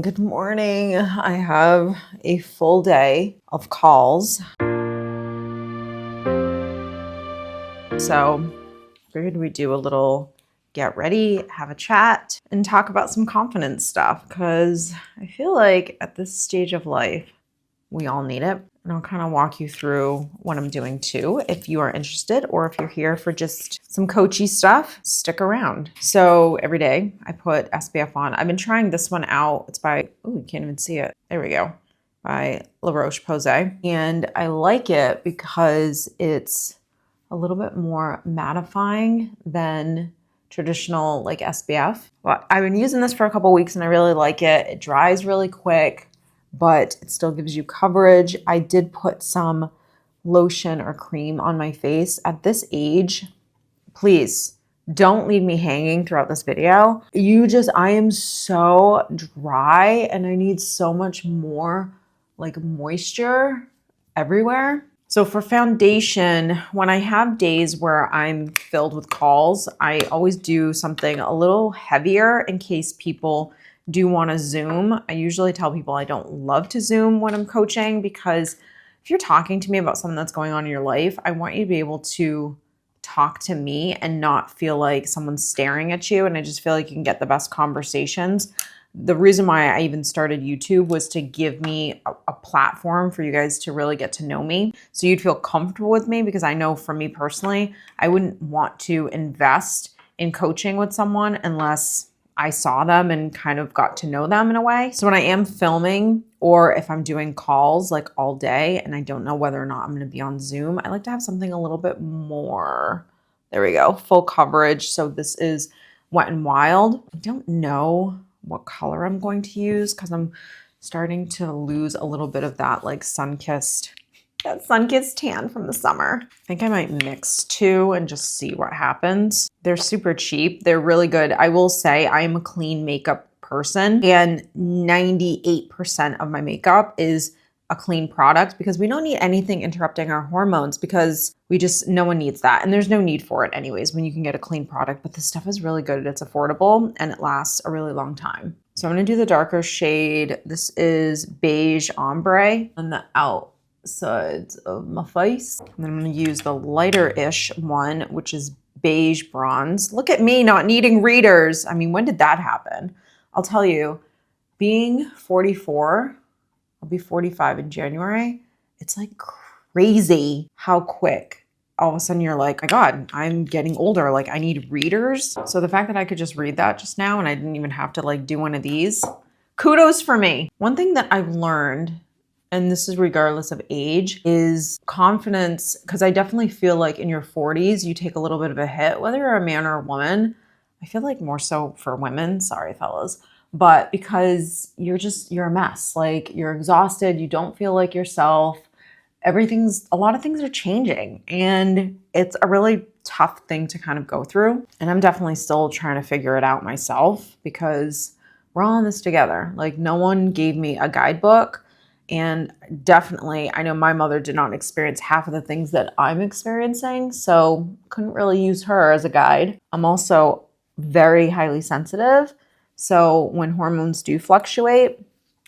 Good morning. I have a full day of calls. So figured we'd do a little get ready, have a chat, and talk about some confidence stuff because I feel like at this stage of life, we all need it. And I'll kind of walk you through what I'm doing too. If you are interested, or if you're here for just some coachy stuff, stick around. So every day I put SPF on. I've been trying this one out. It's by, oh, you can't even see it. There we go. By La Roche-Posay. And I like it because it's a little bit more mattifying than traditional like SPF. Well, I've been using this for a couple weeks and I really like it. It dries really quick, but it still gives you coverage. I did put some lotion or cream on my face. At this age, please don't leave me hanging throughout this video. I am so dry and I need so much more like moisture everywhere. So for foundation, when I have days where I'm filled with calls, I always do something a little heavier in case people do want to Zoom. I usually tell people I don't love to Zoom when I'm coaching because if you're talking to me about something that's going on in your life, I want you to be able to talk to me and not feel like someone's staring at you. And I just feel like you can get the best conversations. The reason why I even started YouTube was to give me a platform for you guys to really get to know me. So you'd feel comfortable with me, because I know for me personally, I wouldn't want to invest in coaching with someone unless I saw them and kind of got to know them in a way. So when I am filming or if I'm doing calls like all day and I don't know whether or not I'm going to be on Zoom, I like to have something a little bit more, there we go, full coverage. So this is Wet n Wild. I don't know what color I'm going to use because I'm starting to lose a little bit of that like sun-kissed tan from the summer. I think I might mix two and just see what happens. They're super cheap. They're really good. I will say I am a clean makeup person and 98% of my makeup is a clean product because we don't need anything interrupting our hormones, because no one needs that. And there's no need for it anyways when you can get a clean product, but this stuff is really good. It's affordable and it lasts a really long time. So I'm going to do the darker shade. This is Beige Ombre on the outsides of my face. And then I'm going to use the lighter-ish one, which is Beige Bronze. Look at me not needing readers. I mean, when did that happen? I'll tell you, being 44, I'll be 45 in January. It's like crazy how quick all of a sudden you're like, my God, I'm getting older. Like I need readers. So the fact that I could just read that just now and I didn't even have to like do one of these, kudos for me. One thing that I've learned, and this is regardless of age, is confidence. Because I definitely feel like in your 40s, you take a little bit of a hit, whether you're a man or a woman. I feel like more so for women, sorry fellas, but because you're a mess. Like you're exhausted, you don't feel like yourself. A lot of things are changing and it's a really tough thing to kind of go through. And I'm definitely still trying to figure it out myself because we're all in this together. Like no one gave me a guidebook. And definitely, I know my mother did not experience half of the things that I'm experiencing, so couldn't really use her as a guide. I'm also very highly sensitive. So when hormones do fluctuate,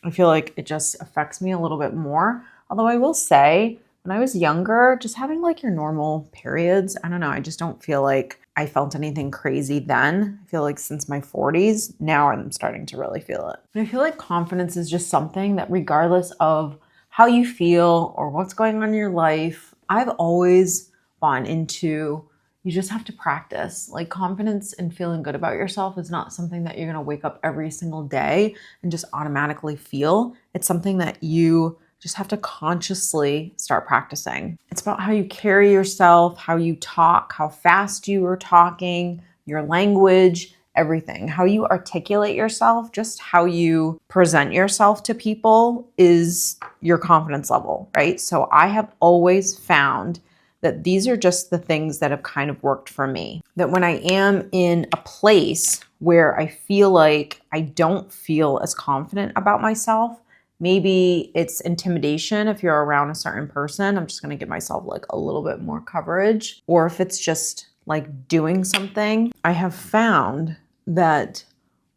I feel like it just affects me a little bit more. Although I will say, when I was younger, just having like your normal periods, I don't know, I just don't feel like I felt anything crazy then. I feel like since my 40s, now I'm starting to really feel it. And I feel like confidence is just something that regardless of how you feel or what's going on in your life, I've always gone into, you just have to practice. Like confidence and feeling good about yourself is not something that you're gonna wake up every single day and just automatically feel. It's something that you just have to consciously start practicing. It's about how you carry yourself, how you talk, how fast you are talking, your language, everything. How you articulate yourself, just how you present yourself to people is your confidence level, right? So I have always found that these are just the things that have kind of worked for me. That when I am in a place where I feel like I don't feel as confident about myself, maybe it's intimidation if you're around a certain person. I'm just going to give myself like a little bit more coverage. Or if it's just like doing something, I have found that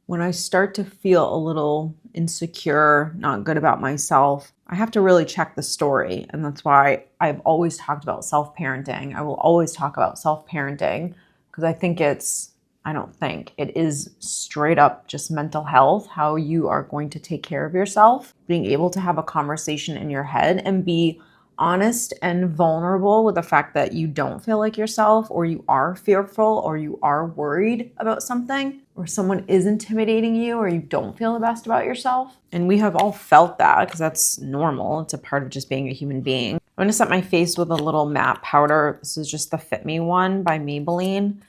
when I start to feel a little insecure, not good about myself, I have to really check the story. And that's why I've always talked about self-parenting. I will always talk about self-parenting because I don't think it is straight up just mental health, how you are going to take care of yourself, being able to have a conversation in your head and be honest and vulnerable with the fact that you don't feel like yourself, or you are fearful, or you are worried about something, or someone is intimidating you, or you don't feel the best about yourself. And we have all felt that because that's normal. It's a part of just being a human being. I'm going to set my face with a little matte powder. This is just the Fit Me one by Maybelline,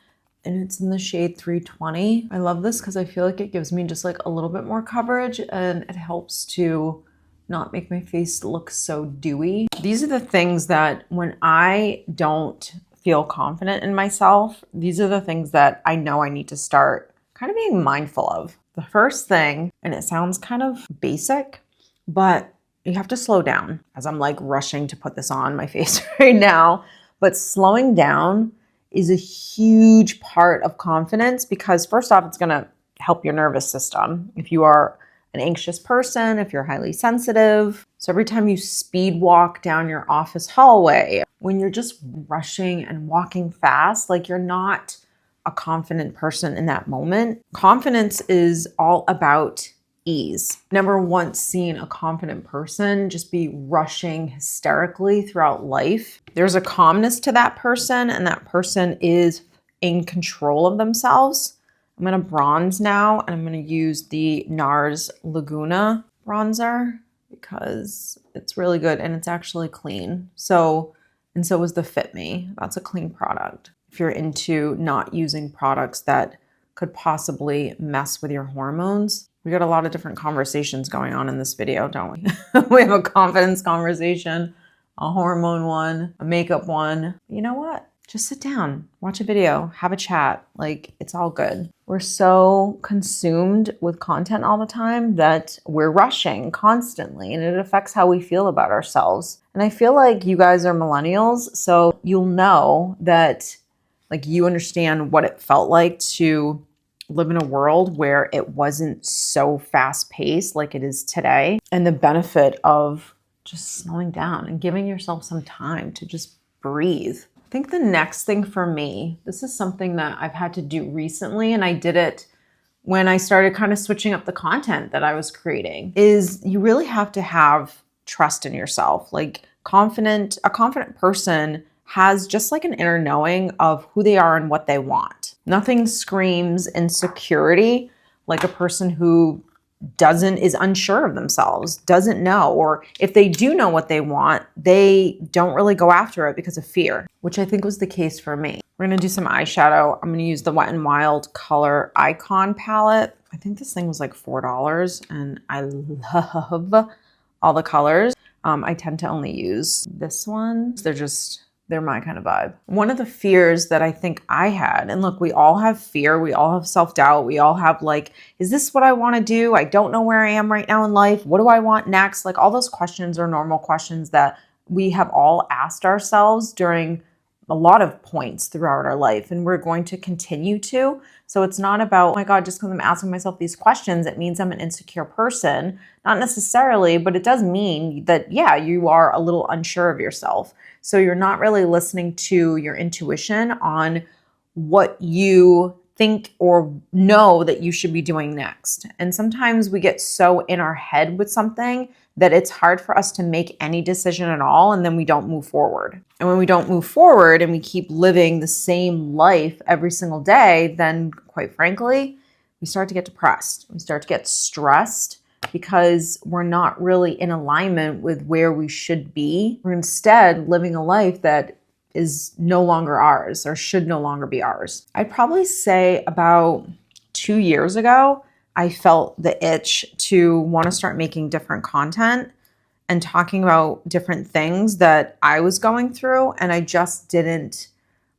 and it's in the shade 320. I love this because I feel like it gives me just like a little bit more coverage, and it helps to not make my face look so dewy. These are the things that when I don't feel confident in myself, these are the things that I know I need to start kind of being mindful of. The first thing, and it sounds kind of basic, but you have to slow down, as I'm like rushing to put this on my face right now. But slowing down is a huge part of confidence because first off, it's gonna help your nervous system. If you are an anxious person, if you're highly sensitive. So every time you speed walk down your office hallway, when you're just rushing and walking fast, like you're not a confident person in that moment. Confidence is all about ease. Never once seen a confident person just be rushing hysterically throughout life. There's a calmness to that person, and that person is in control of themselves. I'm going to bronze now, and I'm going to use the NARS Laguna bronzer because it's really good and it's actually clean. So was the Fit Me. That's a clean product. If you're into not using products that could possibly mess with your hormones, we got a lot of different conversations going on in this video, don't we? We have a confidence conversation, a hormone one, a makeup one. You know what? Just sit down, watch a video, have a chat. Like, it's all good. We're so consumed with content all the time that we're rushing constantly, and it affects how we feel about ourselves. And I feel like you guys are millennials, so you'll know that, like, you understand what it felt like to live in a world where it wasn't so fast paced like it is today, and the benefit of just slowing down and giving yourself some time to just breathe. I think the next thing for me, this is something that I've had to do recently, and I did it when I started kind of switching up the content that I was creating, is you really have to have trust in yourself. Like a confident person has just like an inner knowing of who they are and what they want. Nothing screams insecurity like a person who is unsure of themselves, doesn't know, or if they do know what they want, they don't really go after it because of fear, which I think was the case for me. We're gonna do some eyeshadow. I'm gonna use the Wet n Wild Color Icon palette. I think this thing was like $4, and I love all the colors. I tend to only use this one. They're my kind of vibe. One of the fears that I think I had, and look, we all have fear, we all have self-doubt, we all have like, is this what I want to do? I don't know where I am right now in life. What do I want next? Like all those questions are normal questions that we have all asked ourselves during a lot of points throughout our life, and we're going to continue to. So it's not about, oh my God, just because I'm asking myself these questions, it means I'm an insecure person. Not necessarily, but it does mean that, yeah, you are a little unsure of yourself. So you're not really listening to your intuition on what you think or know that you should be doing next. And sometimes we get so in our head with something that it's hard for us to make any decision at all, and then we don't move forward. And when we don't move forward and we keep living the same life every single day, then quite frankly, we start to get depressed. We start to get stressed because we're not really in alignment with where we should be. We're instead living a life that is no longer ours or should no longer be ours. I'd probably say about 2 years ago, I felt the itch to want to start making different content and talking about different things that I was going through. And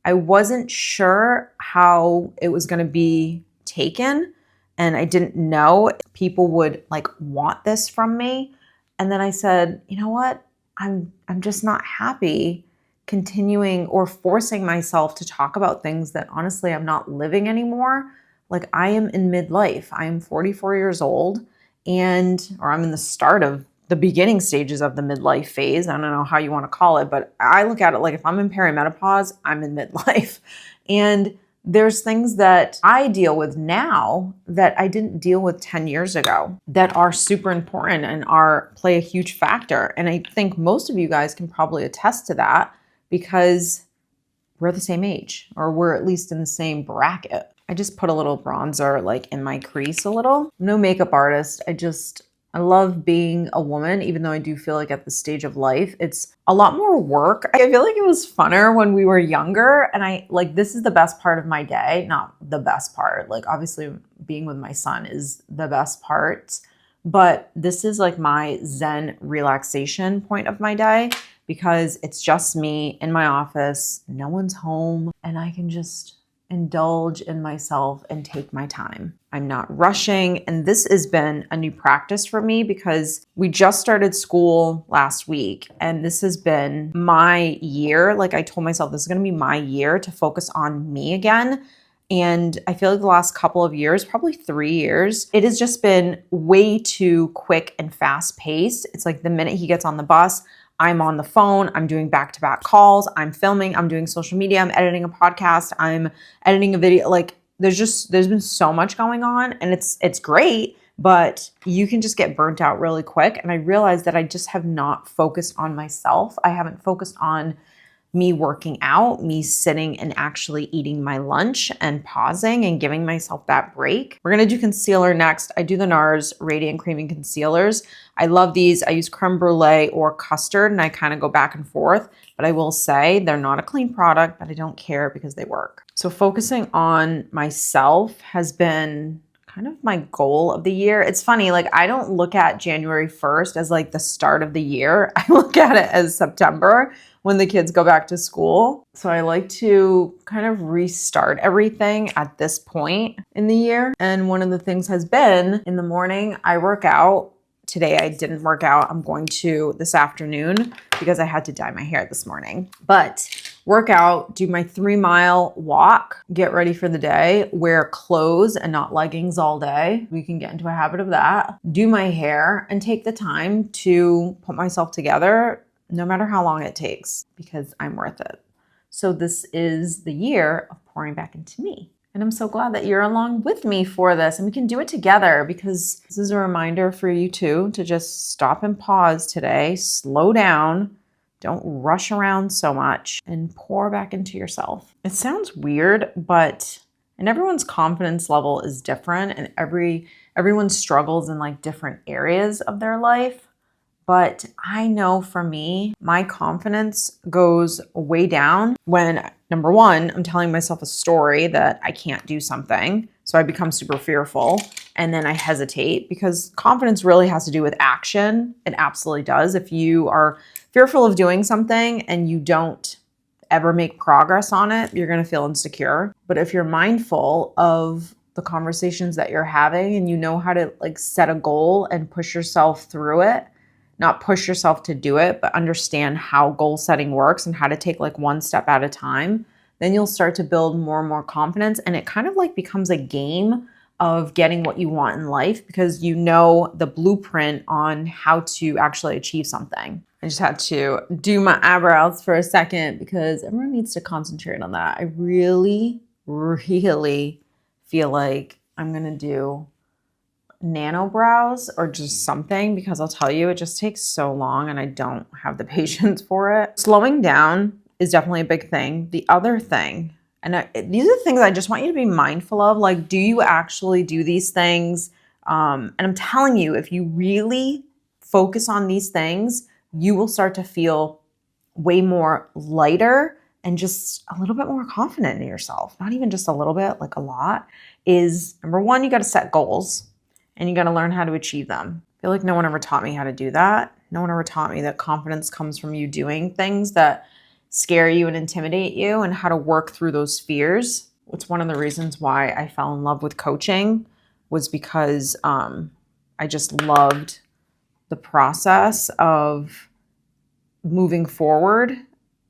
I wasn't sure how it was going to be taken. And I didn't know if people would like want this from me. And then I said, you know what? I'm just not happy continuing or forcing myself to talk about things that honestly I'm not living anymore. Like I am in midlife. I am 44 years old, or I'm in the start of the beginning stages of the midlife phase. I don't know how you want to call it, but I look at it like if I'm in perimenopause, I'm in midlife. And there's things that I deal with now that I didn't deal with 10 years ago that are super important and play a huge factor. And I think most of you guys can probably attest to that because we're the same age, or we're at least in the same bracket. I just put a little bronzer like in my crease a little. I'm no makeup artist. I love being a woman, even though I do feel like at this stage of life, it's a lot more work. I feel like it was funner when we were younger. And this is the best part of my day. Not the best part. Like obviously being with my son is the best part, but this is like my Zen relaxation point of my day because it's just me in my office. No one's home and I can just indulge in myself and take my time. I'm not rushing. And this has been a new practice for me because we just started school last week. And this has been my year. Like I told myself, this is going to be my year to focus on me again. And I feel like the last couple of years, probably 3 years, it has just been way too quick and fast paced. It's like the minute he gets on the bus, I'm on the phone, I'm doing back-to-back calls, I'm filming, I'm doing social media, I'm editing a podcast, I'm editing a video. Like there's been so much going on and it's great, but you can just get burnt out really quick. And I realized that I just have not focused on myself. I haven't focused on me working out, me sitting and actually eating my lunch and pausing and giving myself that break. We're gonna do concealer next. I do the NARS Radiant Creaming Concealers. I love these. I use creme brulee or custard and I kind of go back and forth, but I will say they're not a clean product, but I don't care because they work. So focusing on myself has been kind of my goal of the year. It's funny, like I don't look at January 1st as like the start of the year. I look at it as September when the kids go back to school. So I like to kind of restart everything at this point in the year. And one of the things has been in the morning, I work out. Today I didn't work out. I'm going to this afternoon because I had to dye my hair this morning. But work out, do my 3-mile walk, get ready for the day, wear clothes and not leggings all day. We can get into a habit of that. Do my hair and take the time to put myself together no matter how long it takes because I'm worth it. So this is the year of pouring back into me. And I'm so glad that you're along with me for this and we can do it together because this is a reminder for you too to just stop and pause today, slow down, don't rush around so much and pour back into yourself. It sounds weird, and everyone's confidence level is different and everyone struggles in like different areas of their life. But I know for me, my confidence goes way down when, number one, I'm telling myself a story that I can't do something. So I become super fearful and then I hesitate because confidence really has to do with action. It absolutely does. If you are fearful of doing something and you don't ever make progress on it, you're going to feel insecure. But if you're mindful of the conversations that you're having and you know how to like set a goal and push yourself through it, not push yourself to do it, but understand how goal setting works and how to take like one step at a time, then you'll start to build more and more confidence. And it kind of like becomes a game of getting what you want in life because you know the blueprint on how to actually achieve something. I just had to do my eyebrows for a second because everyone needs to concentrate on that. I really, really feel like I'm going to do nano brows or just something because I'll tell you, it just takes so long and I don't have the patience for it. Slowing down is definitely a big thing. The other thing, these are the things I just want you to be mindful of. Like, do you actually do these things? And I'm telling you, if you really focus on these things, you will start to feel way more lighter and just a little bit more confident in yourself. Not even just a little bit, like a lot. Is number one, you got to set goals. And you got to learn how to achieve them. I feel like no one ever taught me how to do that. No one ever taught me that confidence comes from you doing things that scare you and intimidate you and how to work through those fears. It's one of the reasons why I fell in love with coaching was because I just loved the process of moving forward.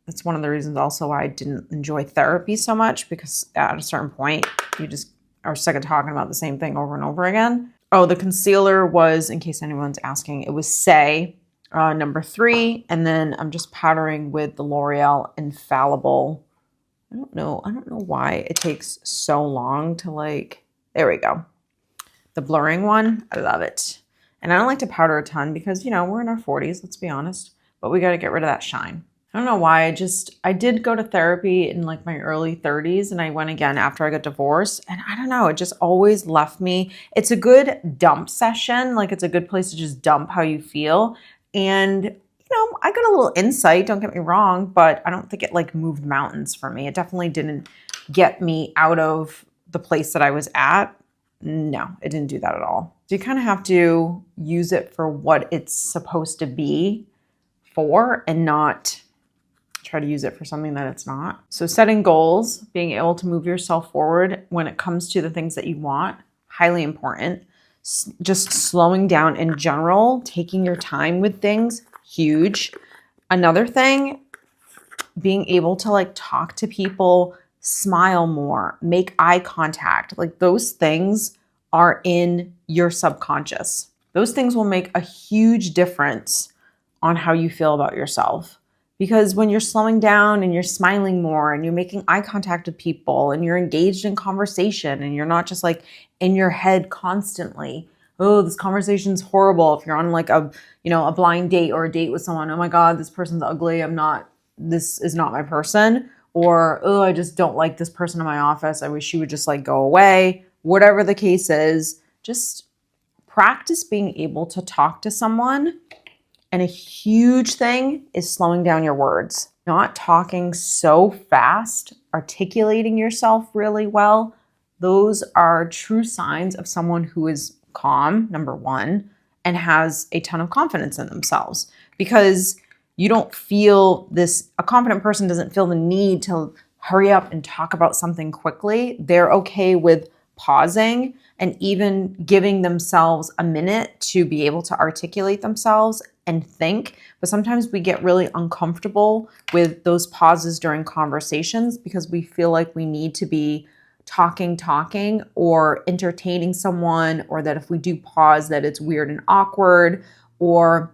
That's one of the reasons also why I didn't enjoy therapy so much because at a certain point, you just are sick of talking about the same thing over and over again. Oh, the concealer was, in case anyone's asking, it was Say, number 3. And then I'm just powdering with the L'Oreal Infallible. I don't know why it takes so long to like, there we go. The blurring one, I love it. And I don't like to powder a ton because, we're in our 40s, let's be honest, but we got to get rid of that shine. I don't know why. I did go to therapy in like my early 30s and I went again after I got divorced. And I don't know, it just always left me. It's a good dump session. Like it's a good place to just dump how you feel. And, I got a little insight, don't get me wrong, but I don't think it like moved mountains for me. It definitely didn't get me out of the place that I was at. No, it didn't do that at all. So you kind of have to use it for what it's supposed to be for and not try to use it for something that it's not. So setting goals, being able to move yourself forward when it comes to the things that you want, highly important. Just slowing down in general, taking your time with things, huge. Another thing, being able to like talk to people, smile more, make eye contact. Like those things are in your subconscious. Those things will make a huge difference on how you feel about yourself. Because when you're slowing down and you're smiling more and you're making eye contact with people and you're engaged in conversation and you're not just like in your head constantly, oh, this conversation's horrible. If you're on like a blind date or a date with someone, oh my God, this person's ugly. This is not my person. Or, oh, I just don't like this person in my office. I wish she would just like go away. Whatever the case is, just practice being able to talk to someone. And a huge thing is slowing down your words, not talking so fast, articulating yourself really well. Those are true signs of someone who is calm, number one, and has a ton of confidence in themselves. Because you don't feel this, a confident person doesn't feel the need to hurry up and talk about something quickly. They're okay with pausing and even giving themselves a minute to be able to articulate themselves and think. But sometimes we get really uncomfortable with those pauses during conversations because we feel like we need to be talking or entertaining someone, or that if we do pause that it's weird and awkward, or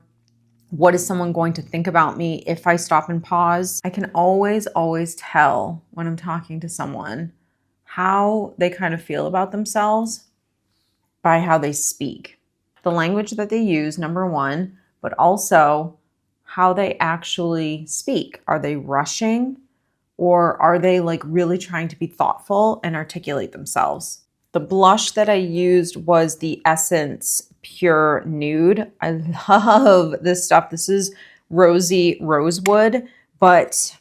what is someone going to think about me if I stop and pause? I can always tell when I'm talking to someone how they kind of feel about themselves by how they speak. The language that they use, number one, but also how they actually speak. Are they rushing, or are they like really trying to be thoughtful and articulate themselves? The blush that I used was the Essence Pure Nude. I love this stuff. This is Rosy Rosewood, but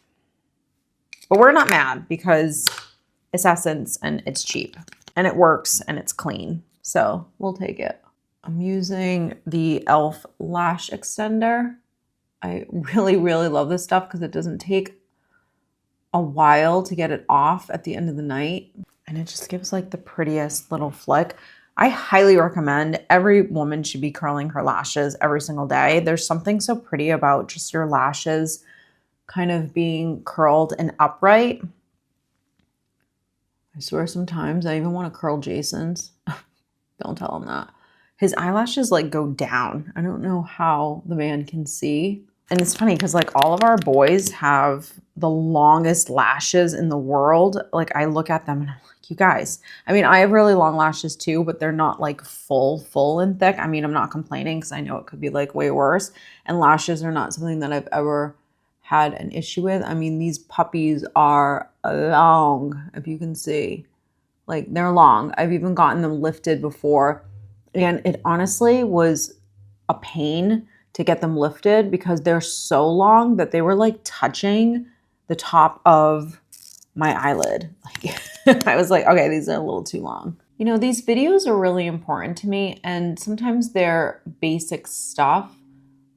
we're not mad because it's Essence and it's cheap and it works and it's clean. So we'll take it. I'm using the e.l.f. lash extender. I really love this stuff because it doesn't take a while to get it off at the end of the night. And it just gives like the prettiest little flick. I highly recommend every woman should be curling her lashes every single day. There's something so pretty about just your lashes kind of being curled and upright. I swear sometimes I even want to curl Jason's. Don't tell him that. His eyelashes like go down. I don't know how the man can see. And it's funny because like all of our boys have the longest lashes in the world. Like I look at them and I'm like, you guys, I mean, I have really long lashes too, but they're not like full and thick. I mean, I'm not complaining because I know it could be like way worse. And lashes are not something that I've ever had an issue with. I mean, these puppies are long, if you can see. Like they're long. I've even gotten them lifted before. And it honestly was a pain to get them lifted because they're so long that they were like touching the top of my eyelid. Like I was like, okay, these are a little too long. You know, these videos are really important to me, and sometimes they're basic stuff,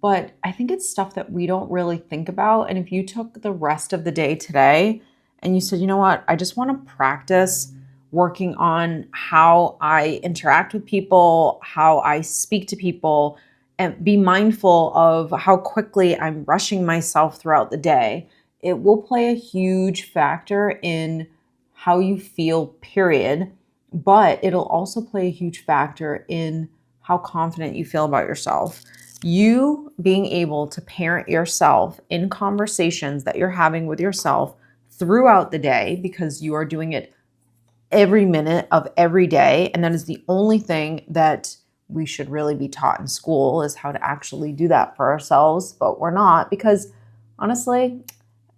but I think it's stuff that we don't really think about. And if you took the rest of the day today and you said, you know what, I just want to practice working on how I interact with people, how I speak to people, and be mindful of how quickly I'm rushing myself throughout the day, it will play a huge factor in how you feel, period. But it'll also play a huge factor in how confident you feel about yourself. You being able to parent yourself in conversations that you're having with yourself throughout the day, because you are doing it every minute of every day. And that is the only thing that we should really be taught in school, is how to actually do that for ourselves. But we're not, because honestly,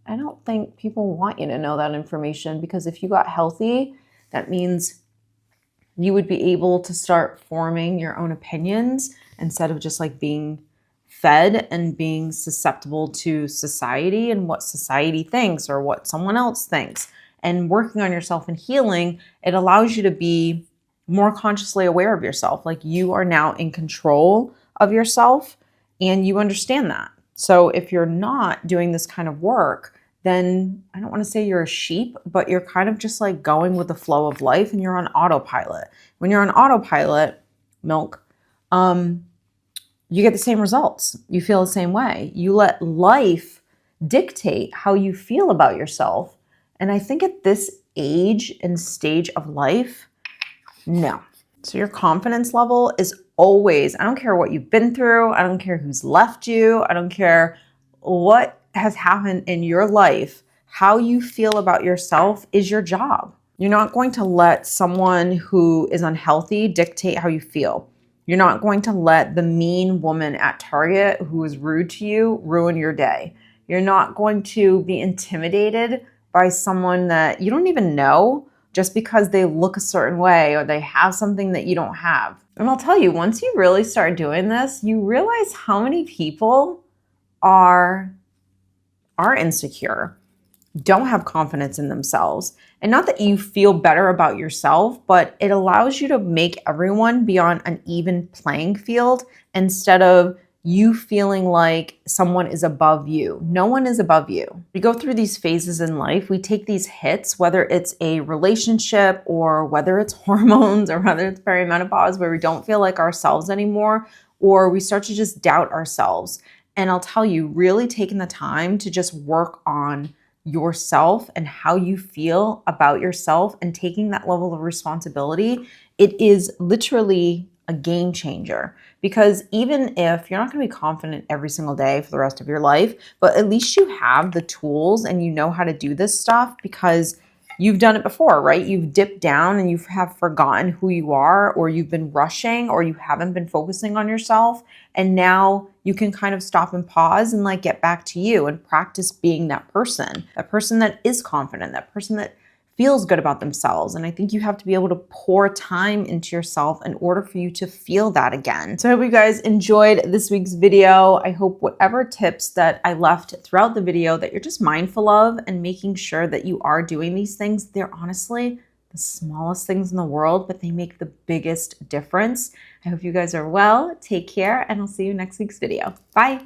I don't think people want you to know that information, because if you got healthy, that means you would be able to start forming your own opinions instead of just like being fed and being susceptible to society and what society thinks or what someone else thinks. And working on yourself and healing, it allows you to be more consciously aware of yourself. Like, you are now in control of yourself and you understand that. So if you're not doing this kind of work, then I don't want to say you're a sheep, but you're kind of just like going with the flow of life and you're on autopilot. When you're on autopilot, you get the same results. You feel the same way. You let life dictate how you feel about yourself. And I think at this age and stage of life, no. So your confidence level is always, I don't care what you've been through. I don't care who's left you. I don't care what has happened in your life. How you feel about yourself is your job. You're not going to let someone who is unhealthy dictate how you feel. You're not going to let the mean woman at Target who is rude to you ruin your day. You're not going to be intimidated by someone that you don't even know just because they look a certain way or they have something that you don't have. And I'll tell you, once you really start doing this, you realize how many people are insecure, don't have confidence in themselves. And not that you feel better about yourself, but it allows you to make everyone be on an even playing field instead of you feeling like someone is above you. No one is above you. We go through these phases in life. We take these hits, whether it's a relationship or whether it's hormones or whether it's perimenopause, where we don't feel like ourselves anymore, or we start to just doubt ourselves. And I'll tell you, really taking the time to just work on yourself and how you feel about yourself and taking that level of responsibility, it is literally a game changer. Because even if you're not going to be confident every single day for the rest of your life, but at least you have the tools and you know how to do this stuff because you've done it before, right? You've dipped down and you have forgotten who you are, or you've been rushing, or you haven't been focusing on yourself. And now you can kind of stop and pause and like get back to you and practice being that person that is confident, that person that feels good about themselves. And I think you have to be able to pour time into yourself in order for you to feel that again. So I hope you guys enjoyed this week's video. I hope whatever tips that I left throughout the video that you're just mindful of and making sure that you are doing these things. They're honestly the smallest things in the world, but they make the biggest difference. I hope you guys are well. Take care, and I'll see you next week's video. Bye.